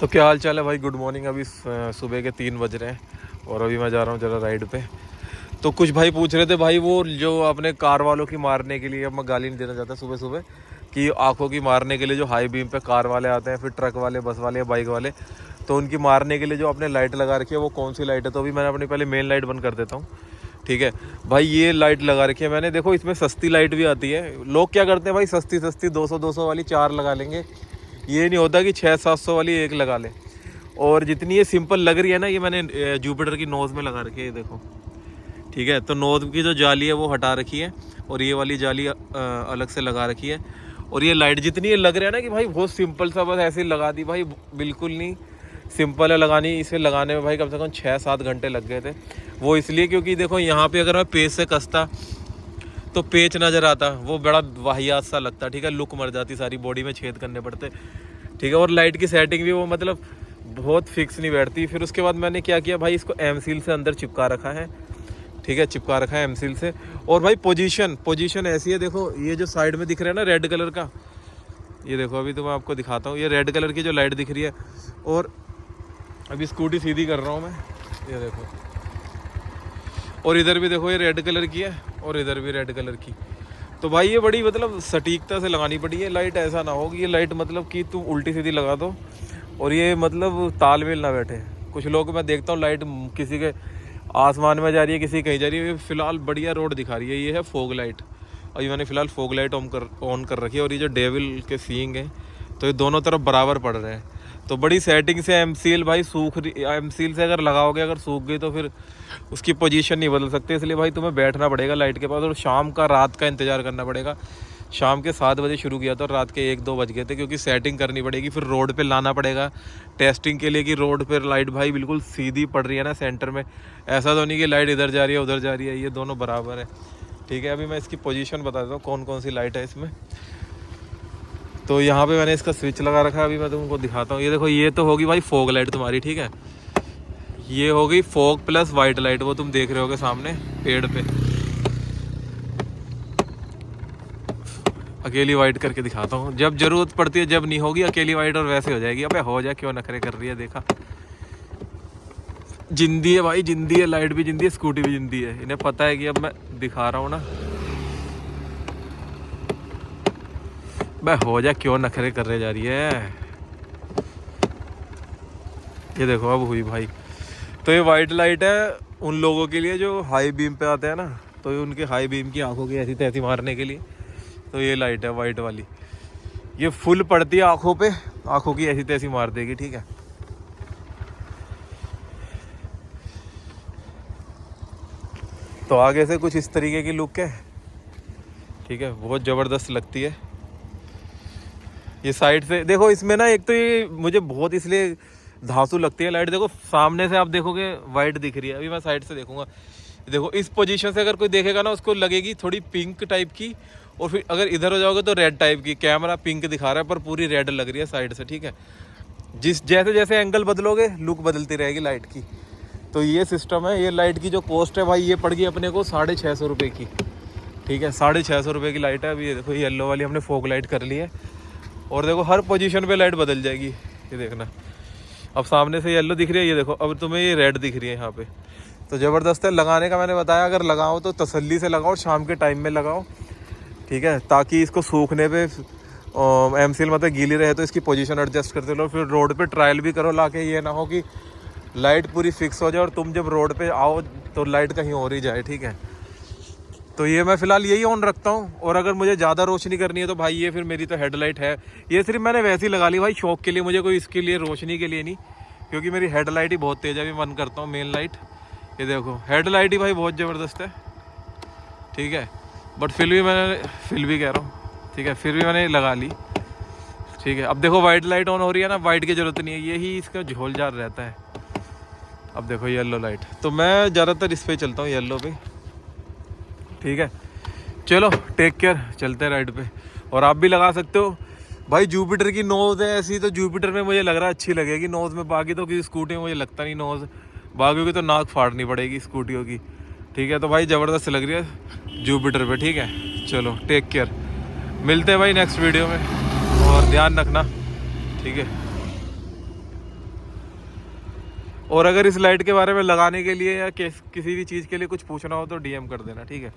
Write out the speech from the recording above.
तो क्या हाल चाल है भाई। Good morning. अभी सुबह के 3 बज रहे हैं और अभी मैं जा रहा हूँ ज़रा राइड पे। तो कुछ भाई पूछ रहे थे भाई वो जो अपने कार वालों की मारने के लिए, अब मैं गाली नहीं देना चाहता सुबह सुबह, कि आंखों की मारने के लिए जो हाई बीम पे कार वाले आते हैं, फिर ट्रक वाले, बस वाले या बाइक वाले, तो उनकी मारने के लिए जो आपने लाइट लगा रखी है वो कौन सी लाइट है। तो अभी मैंने अपनी पहले मेन लाइट बंद कर देता हूँ, ठीक है भाई। ये लाइट लगा रखी है मैंने। देखो इसमें सस्ती लाइट भी आती है। लोग क्या करते हैं भाई, सस्ती सस्ती 200-200 वाली 4 लगा लेंगे। ये नहीं होता कि 600-700 वाली एक लगा लें। और जितनी ये सिंपल लग रही है ना, ये मैंने जुपिटर की नोज़ में लगा रखी है, ये देखो, ठीक है। तो नोज़ की जो जाली है वो हटा रखी है और ये वाली जाली अलग से लगा रखी है। और ये लाइट जितनी ये लग रहा है ना कि भाई बहुत सिंपल सा, बस ऐसे ही लगा दी भाई, बिल्कुल नहीं सिंपल है लगानी। इसे लगाने में भाई कम से कम 6-7 घंटे लग गए थे। वो इसलिए क्योंकि देखो यहाँ पे अगर मैं पेच से कसता तो पेच नज़र आता, वो बड़ा वाहियात सा लगता, ठीक है। लुक मर जाती, सारी बॉडी में छेद करने पड़ते, ठीक है। और लाइट की सेटिंग भी वो मतलब बहुत फिक्स नहीं बैठती। फिर उसके बाद मैंने क्या किया भाई, इसको एम सील से अंदर चिपका रखा है, ठीक है, चिपका रखा है एम सील से। और भाई पोजीशन ऐसी है, देखो ये जो साइड में दिख रहा है ना रेड कलर का, ये देखो अभी तो मैं आपको दिखाता हूँ, ये रेड कलर की जो लाइट दिख रही है। और अभी स्कूटी सीधी कर रहा हूँ मैं, ये देखो। और इधर भी देखो ये रेड कलर की है और इधर भी रेड कलर की। तो भाई ये बड़ी मतलब सटीकता से लगानी पड़ी है लाइट। ऐसा ना हो कि ये लाइट मतलब कि तुम उल्टी सीधी लगा दो और ये मतलब तालमेल ना बैठे। कुछ लोग मैं देखता हूँ लाइट किसी के आसमान में जा रही है, किसी कहीं जा रही है। फिलहाल बढ़िया रोड दिखा रही है, ये है फॉग लाइट। अभी मैंने फ़िलहाल फॉग लाइट ऑन कर रखी है। और ये जो डेविल के सीइंग है तो ये दोनों तरफ बराबर पड़ रहे हैं। तो बड़ी सेटिंग से एम सील भाई एम सील से अगर लगाओगे, अगर सूख गई तो फिर उसकी पोजीशन नहीं बदल सकते। इसलिए भाई तुम्हें बैठना पड़ेगा लाइट के पास और शाम का, रात का इंतज़ार करना पड़ेगा। शाम के 7 बजे शुरू किया था और रात के 1-2 बज गए थे, क्योंकि सेटिंग करनी पड़ेगी। फिर रोड पे लाना पड़ेगा टेस्टिंग के लिए कि रोड पर लाइट भाई बिल्कुल सीधी पड़ रही है ना सेंटर में। ऐसा तो नहीं कि लाइट इधर जा रही है उधर जा रही है, ये दोनों बराबर है, ठीक है। अभी मैं इसकी पोजीशन बता देता हूँ कौन कौन सी लाइट है इसमें। तो यहाँ पे मैंने इसका स्विच लगा रखा है, अभी मैं तुमको दिखाता हूँ। ये देखो, ये तो होगी भाई फॉग लाइट तुम्हारी, ठीक है। ये हो गई फॉग प्लस वाइट लाइट, वो तुम देख रहे होगे सामने पेड़ पे। अकेली वाइट करके दिखाता हूँ, जब जरूरत पड़ती है, जब नहीं होगी अकेली वाइट और वैसे हो जाएगी। अबे हो जाए, क्यों नखरे कर रही है, देखा। जिंदी है भाई, जिंदी है, लाइट भी जिंदी है, स्कूटी भी जिंदी है। इन्हें पता है कि अब मैं दिखा रहा हूँ ना। बे हो जा, क्यों नखरे कर रहे जा रही है। ये देखो अब हुई भाई। तो ये वाइट लाइट है उन लोगों के लिए जो हाई बीम पे आते हैं ना, तो ये उनके हाई बीम की आंखों की ऐसी तैसी मारने के लिए। तो ये लाइट है वाइट वाली, ये फुल पड़ती है आंखों पे, आंखों की ऐसी तैसी मार देगी, ठीक है। तो आगे से कुछ इस तरीके की लुक है, ठीक है, बहुत ज़बरदस्त लगती है। ये साइड से देखो, इसमें ना एक तो ये मुझे बहुत इसलिए धांसू लगती है लाइट। देखो सामने से आप देखोगे वाइट दिख रही है, अभी मैं साइड से देखूंगा। देखो इस पोजीशन से अगर कोई देखेगा ना, उसको लगेगी थोड़ी पिंक टाइप की। और फिर अगर इधर हो जाओगे तो रेड टाइप की। कैमरा पिंक दिखा रहा है पर पूरी रेड लग रही है साइड से, ठीक है। जैसे जैसे एंगल बदलोगे लुक बदलती रहेगी लाइट की। तो ये सिस्टम है। ये लाइट की जो कॉस्ट है भाई, ये पड़ गई अपने को 650 रुपये की, ठीक है। 650 रुपये की लाइट है। अभी ये देखो येलो वाली हमने फॉग लाइट कर ली है। और देखो हर पोजीशन पे लाइट बदल जाएगी, ये देखना। अब सामने से येलो दिख रही है, ये देखो अब तुम्हें ये रेड दिख रही है यहाँ पे। तो ज़बरदस्त है लगाने का। मैंने बताया अगर लगाओ तो तसल्ली से लगाओ, शाम के टाइम में लगाओ, ठीक है, ताकि इसको सूखने पे एम सील मतलब गीली रहे तो इसकी पोजीशन एडजस्ट करते लो। फिर रोड पे ट्रायल भी करो लाके, ये ना हो कि लाइट पूरी फिक्स हो जाए और तुम जब रोड पे आओ तो लाइट कहीं और ही जाए, ठीक है। तो ये मैं फ़िलहाल यही ऑन रखता हूँ। और अगर मुझे ज़्यादा रोशनी करनी है तो भाई ये फिर मेरी तो हेडलाइट है। ये सिर्फ मैंने वैसे ही लगा ली भाई शौक के लिए, मुझे कोई इसके लिए रोशनी के लिए नहीं, क्योंकि मेरी हेडलाइट ही बहुत तेज़ है। अभी मन करता हूँ मेन लाइट, ये देखो हेडलाइट ही भाई बहुत ज़बरदस्त है, ठीक है। बट फिर भी कह रहा हूँ, ठीक है, फिर भी मैंने लगा ली, ठीक है। अब देखो वाइट लाइट ऑन हो रही है ना, वाइट की ज़रूरत नहीं है, यही इसका झोलझार रहता है। अब देखो येलो लाइट, तो मैं ज़्यादातर इस पर चलता हूँ, येलो पे, ठीक है। चलो टेक केयर, चलते हैं राइड पे। और आप भी लगा सकते हो भाई। जुपिटर की नोज़ है ऐसी, तो जुपिटर में मुझे लग रहा है अच्छी लगेगी नोज़ में। बाकी तो किसी स्कूटी में मुझे लगता नहीं नोज़, बाकियों की तो नाक फाड़नी पड़ेगी स्कूटियों की, ठीक है। तो भाई ज़बरदस्त लग रही है जुपिटर पे, ठीक है। चलो टेक केयर, मिलते हैं भाई नेक्स्ट वीडियो में, और ध्यान रखना, ठीक है। और अगर इस लाइट के बारे में लगाने के लिए या किसी भी चीज़ के लिए कुछ पूछना हो तो DM कर देना, ठीक है।